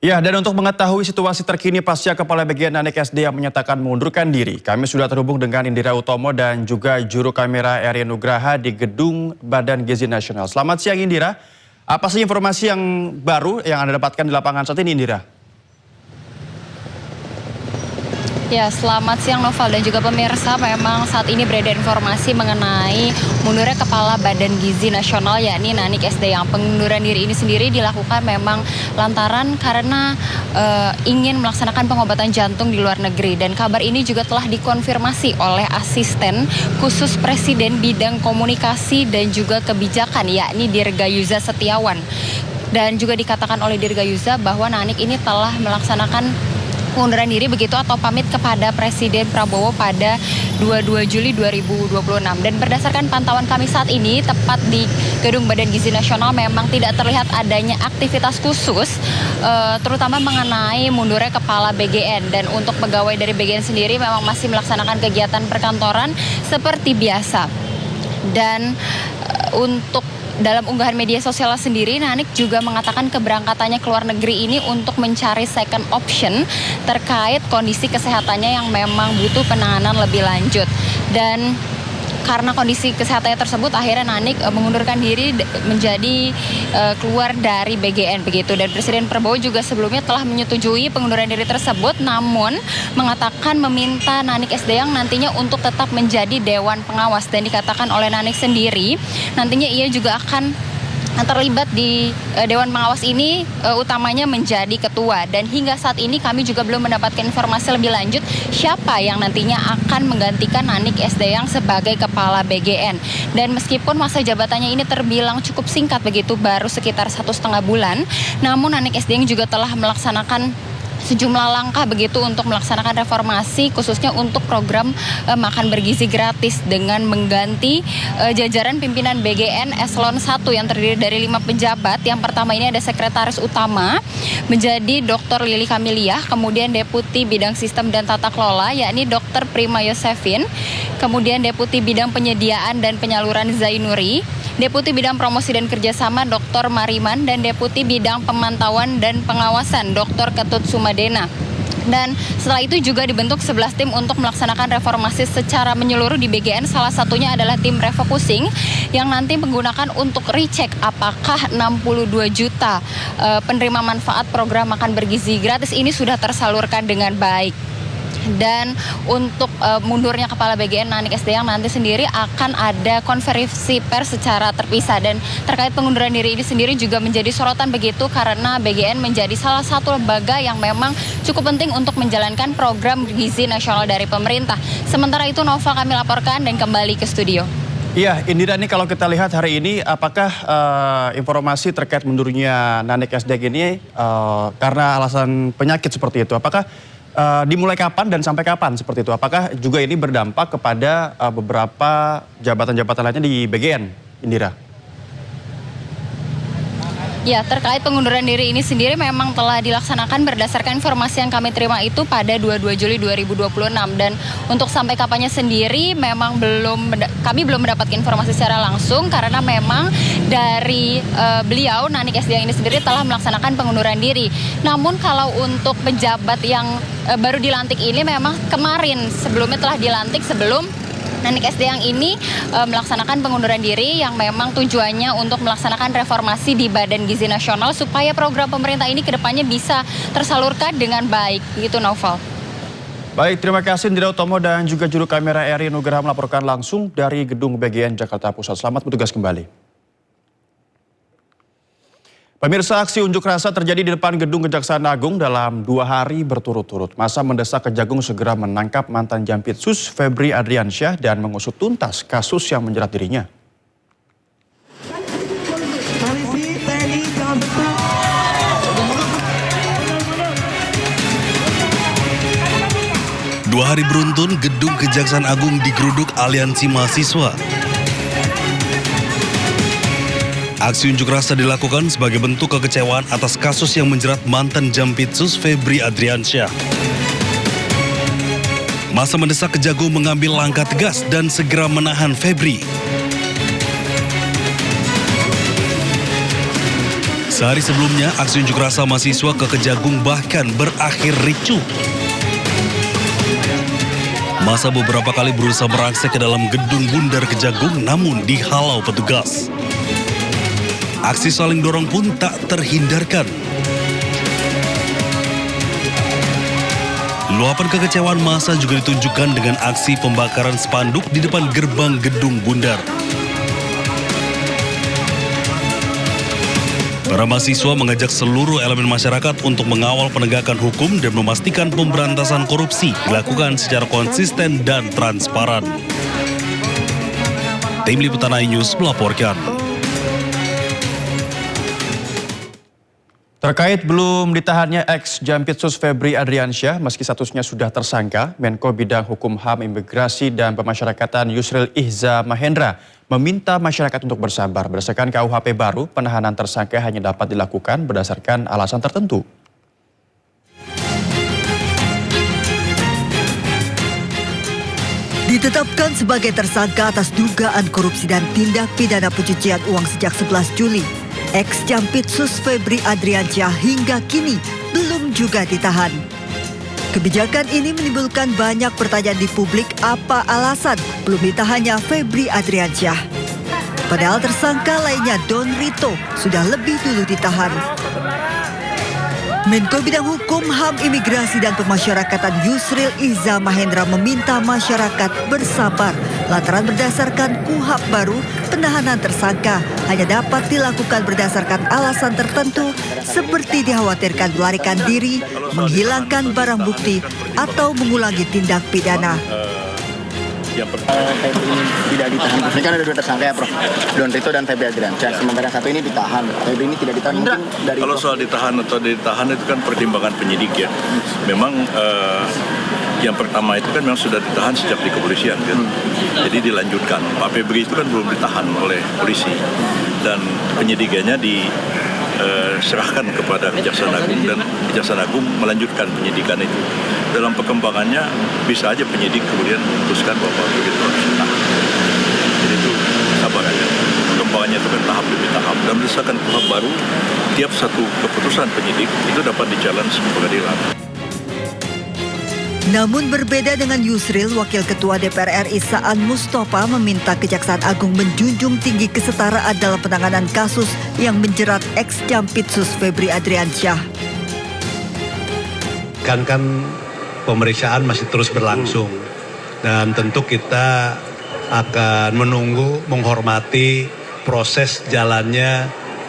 Ya, dan untuk mengetahui situasi terkini pasca Kepala Bagian Nanik SD yang menyatakan mengundurkan diri, kami sudah terhubung dengan Indira Utomo dan juga juru kamera Eri Nugraha di Gedung Badan Gizi Nasional. Selamat siang Indira, apa sih informasi yang baru yang Anda dapatkan di lapangan saat ini Indira? Ya, selamat siang Noval dan juga pemirsa. Memang saat ini beredar informasi mengenai mundurnya Kepala Badan Gizi Nasional yakni Nanik SD. Yang pengunduran diri ini sendiri dilakukan memang lantaran karena ingin melaksanakan pengobatan jantung di luar negeri. Dan kabar ini juga telah dikonfirmasi oleh asisten khusus Presiden bidang komunikasi dan juga kebijakan yakni Dirgayuza Setiawan. Dan juga dikatakan oleh Dirgayuza bahwa Nanik ini telah melaksanakan pengunduran diri begitu atau pamit kepada Presiden Prabowo pada 22 Juli 2026. Dan berdasarkan pantauan kami saat ini tepat di Gedung Badan Gizi Nasional memang tidak terlihat adanya aktivitas khusus terutama mengenai mundurnya Kepala BGN. Dan untuk pegawai dari BGN sendiri memang masih melaksanakan kegiatan perkantoran seperti biasa. Dan untuk dalam unggahan media sosial sendiri, Nanik juga mengatakan keberangkatannya ke luar negeri ini untuk mencari second option terkait kondisi kesehatannya yang memang butuh penanganan lebih lanjut. Dan karena kondisi kesehatannya tersebut, akhirnya Nanik mengundurkan diri menjadi keluar dari BGN begitu. Dan Presiden Prabowo juga sebelumnya telah menyetujui pengunduran diri tersebut, namun mengatakan meminta Nanik SD yang nantinya untuk tetap menjadi Dewan Pengawas. Dan dikatakan oleh Nanik sendiri, nantinya ia juga akan terlibat di Dewan Pengawas ini utamanya menjadi ketua. Dan hingga saat ini kami juga belum mendapatkan informasi lebih lanjut siapa yang nantinya akan menggantikan Nanik SD yang sebagai Kepala BGN. Dan meskipun masa jabatannya ini terbilang cukup singkat begitu, baru sekitar 1,5 bulan, namun Nanik SD yang juga telah melaksanakan sejumlah langkah begitu untuk melaksanakan reformasi khususnya untuk program makan bergizi gratis dengan mengganti jajaran pimpinan BGN eselon 1 yang terdiri dari 5 pejabat. Yang pertama ini ada sekretaris utama menjadi Dr. Lili Kamiliah, kemudian Deputi Bidang Sistem dan Tata Kelola yakni Dr. Prima Yosefin, kemudian Deputi Bidang Penyediaan dan Penyaluran Zainuri, Deputi Bidang Promosi dan Kerjasama Dr. Mariman, dan Deputi Bidang Pemantauan dan Pengawasan Dr. Ketut Sumadena. Dan setelah itu juga dibentuk 11 tim untuk melaksanakan reformasi secara menyeluruh di BGN. Salah satunya adalah tim refocusing yang nanti menggunakan untuk recheck apakah 62 juta penerima manfaat program makan bergizi gratis ini sudah tersalurkan dengan baik. Dan untuk mundurnya Kepala BGN Nanik SD yang nanti sendiri akan ada konferensi pers secara terpisah. Dan terkait pengunduran diri ini sendiri juga menjadi sorotan begitu karena BGN menjadi salah satu lembaga yang memang cukup penting untuk menjalankan program gizi nasional dari pemerintah. Sementara itu Nova kami laporkan dan kembali ke studio. Iya, Indira, ini kalau kita lihat hari ini apakah informasi terkait mundurnya Nanik SD ini karena alasan penyakit seperti itu? Apakah dimulai kapan dan sampai kapan seperti itu? Apakah juga ini berdampak kepada beberapa jabatan-jabatan lainnya di BGN, Indira? Ya, terkait pengunduran diri ini sendiri memang telah dilaksanakan berdasarkan informasi yang kami terima itu pada 22 Juli 2026. Dan untuk sampai kapannya sendiri memang kami belum mendapatkan informasi secara langsung karena memang dari beliau Nanik SD yang ini sendiri telah melaksanakan pengunduran diri. Namun kalau untuk pejabat yang baru dilantik ini memang kemarin sebelumnya telah dilantik sebelum Nanik SD yang ini melaksanakan pengunduran diri yang memang tujuannya untuk melaksanakan reformasi di Badan Gizi Nasional supaya program pemerintah ini kedepannya bisa tersalurkan dengan baik. Gitu Novel. Baik, terima kasih Indira Utomo dan juga juru kamera Eri Nugraha melaporkan langsung dari Gedung BGN Jakarta Pusat. Selamat bertugas kembali. Pemirsa, aksi unjuk rasa terjadi di depan Gedung Kejaksaan Agung dalam 2 hari berturut-turut. Massa mendesak Kejagung segera menangkap mantan Jampitsus Febri Adriansyah dan mengusut tuntas kasus yang menjerat dirinya. Dua hari beruntun, Gedung Kejaksaan Agung digeruduk aliansi mahasiswa. Aksi unjuk rasa dilakukan sebagai bentuk kekecewaan atas kasus yang menjerat mantan Jampitsus Febri Adriansyah. Massa mendesak Kejagung mengambil langkah tegas dan segera menahan Febri. Sehari sebelumnya, aksi unjuk rasa mahasiswa ke Kejagung bahkan berakhir ricuh. Masa beberapa kali berusaha merangsek ke dalam gedung Bundar Kejagung namun dihalau petugas. Aksi saling dorong pun tak terhindarkan. Luapan kekecewaan massa juga ditunjukkan dengan aksi pembakaran spanduk di depan gerbang gedung Bundar. Para mahasiswa mengajak seluruh elemen masyarakat untuk mengawal penegakan hukum dan memastikan pemberantasan korupsi dilakukan secara konsisten dan transparan. Tim Liputan iNews melaporkan. Terkait belum ditahannya ex-Jampitsus Febri Adriansyah, meski statusnya sudah tersangka, Menko Bidang Hukum HAM, Imigrasi, dan Pemasyarakatan Yusril Ihza Mahendra meminta masyarakat untuk bersabar. Berdasarkan KUHP baru, penahanan tersangka hanya dapat dilakukan berdasarkan alasan tertentu. Ditetapkan sebagai tersangka atas dugaan korupsi dan tindak pidana pencucian uang sejak 11 Juli. Ex-Jampitsus Febri Adriansyah hingga kini belum juga ditahan. Kebijakan ini menimbulkan banyak pertanyaan di publik apa alasan belum ditahannya Febri Adriansyah. Padahal tersangka lainnya Don Rito sudah lebih dulu ditahan. Menko Bidang Hukum, HAM, Imigrasi, dan Pemasyarakatan Yusril Ihza Mahendra meminta masyarakat bersabar lantaran berdasarkan KUHP baru, penahanan tersangka hanya dapat dilakukan berdasarkan alasan tertentu seperti dikhawatirkan melarikan diri, menghilangkan barang bukti, atau mengulangi tindak pidana. Febri ini tidak ditahan. Ini kan ada dua tersangka ya, Prof. Don Rito dan Febri Adriansyah. Sementara satu ini ditahan. Febri ini tidak ditahan. Mungkin dari kalau soal ditahan atau ditahan itu kan pertimbangan penyidik ya. Memang yang pertama itu kan memang sudah ditahan sejak di kepolisian kan. Jadi dilanjutkan. Pak Febri itu kan belum ditahan oleh polisi dan penyidikannya diserahkan kepada Kejaksaan Agung dan Kejaksaan Agung melanjutkan penyidikan itu. Dalam perkembangannya bisa aja penyidik kemudian memutuskan bahwa begitu harus ditahan. Jadi itu sabar aja. Perkembangannya itu kan tahap demi tahap. Dan berdasarkan KUHP baru, tiap satu keputusan penyidik itu dapat di-challenge ke pengadilan. Namun berbeda dengan Yusril, Wakil Ketua DPR RI Saan Mustafa meminta Kejaksaan Agung menjunjung tinggi kesetaraan dalam penanganan kasus yang menjerat ex-Jampitsus Febri Adriansyah. Kan pemeriksaan masih terus berlangsung dan tentu kita akan menunggu, menghormati proses jalannya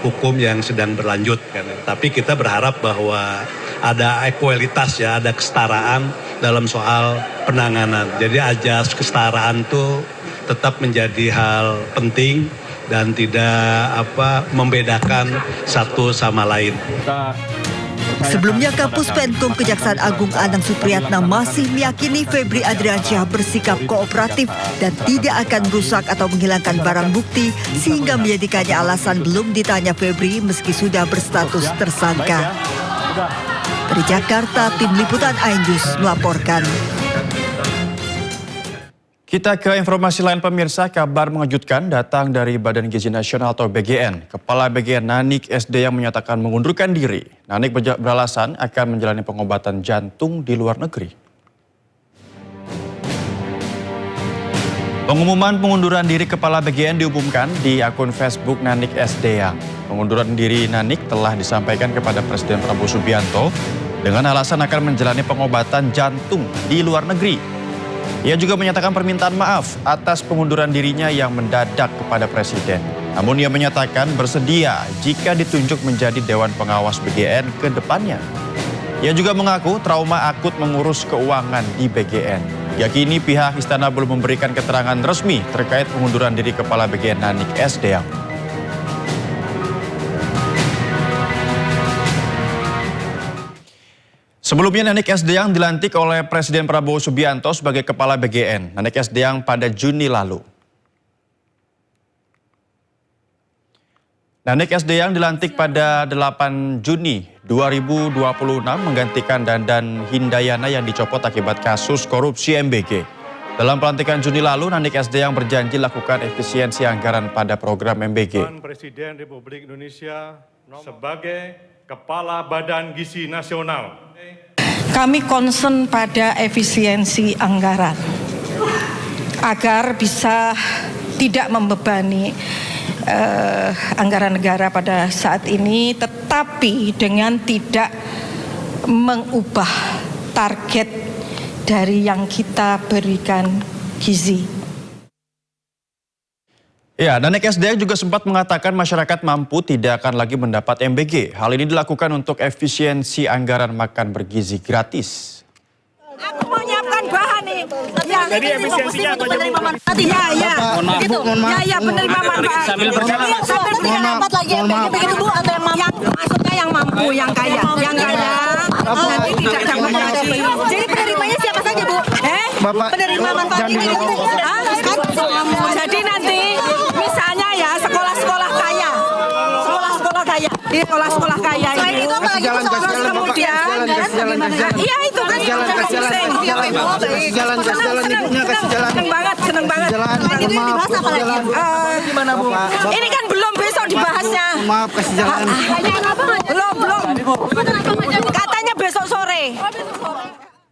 hukum yang sedang berlanjut kan. Tapi kita berharap bahwa ada ekualitas ya, ada kesetaraan dalam soal penanganan. Jadi ajas kesetaraan itu tetap menjadi hal penting dan tidak membedakan satu sama lain. Sebelumnya, Kapus Penkum Kejaksaan Agung Anang Supriyatna masih meyakini Febri Adriansyah bersikap kooperatif dan tidak akan merusak atau menghilangkan barang bukti sehingga menjadikannya alasan belum ditanya Febri meski sudah berstatus tersangka. Dari Jakarta, Tim Liputan iNews melaporkan. Kita ke informasi lain pemirsa, kabar mengejutkan datang dari Badan Gizi Nasional atau BGN. Kepala BGN Nanik SD yang menyatakan mengundurkan diri. Nanik beralasan akan menjalani pengobatan jantung di luar negeri. Pengumuman pengunduran diri Kepala BGN diumumkan di akun Facebook Nanik SD yang. Pengunduran diri Nanik telah disampaikan kepada Presiden Prabowo Subianto dengan alasan akan menjalani pengobatan jantung di luar negeri. Ia juga menyatakan permintaan maaf atas pengunduran dirinya yang mendadak kepada Presiden. Namun ia menyatakan bersedia jika ditunjuk menjadi Dewan Pengawas BGN ke depannya. Ia juga mengaku trauma akut mengurus keuangan di BGN. Hingga kini pihak istana belum memberikan keterangan resmi terkait pengunduran diri Kepala BGN Nanik SD. Sebelumnya Nanik Sdeyang dilantik oleh Presiden Prabowo Subianto sebagai Kepala BGN. Nanik Sdeyang pada Juni lalu. Nanik Sdeyang dilantik pada 8 Juni 2026 menggantikan Dandan Hindayana yang dicopot akibat kasus korupsi MBG. Dalam pelantikan Juni lalu, Nanik Sdeyang berjanji lakukan efisiensi anggaran pada program MBG. Presiden Republik Indonesia sebagai Kepala Badan Gizi Nasional. Kami concern pada efisiensi anggaran agar bisa tidak membebani anggaran negara pada saat ini, tetapi dengan tidak mengubah target dari yang kita berikan gizi. Ya, Nanik SDA juga sempat mengatakan masyarakat mampu tidak akan lagi mendapat MBG. Hal ini dilakukan untuk efisiensi anggaran makan bergizi gratis. Aku mau nyiapkan bahan nih. Ya, Jadi efisiensinya apa aja, Bu? Ya, ya. Begitu. Ya, ya, penerima manfaat. Sambil berjalan. Tidak dapat lagi MBG begitu Bu, atau yang mampu? Maksudnya yang mampu, yang kaya. Yang kaya nanti tidak dapat lagi. Jadi penerimanya siapa saja Bu? Penerima manfaat ini. Jadi nanti misalnya ya sekolah-sekolah kaya. Sekolah-sekolah kaya. Sekolah-sekolah kaya itu. Terus kemudian iya itu kan seneng banget. Ini dibahas apa lagi? Gimana Bu? Ini kan belum besok dibahasnya. Maaf kasih jalan. Belum.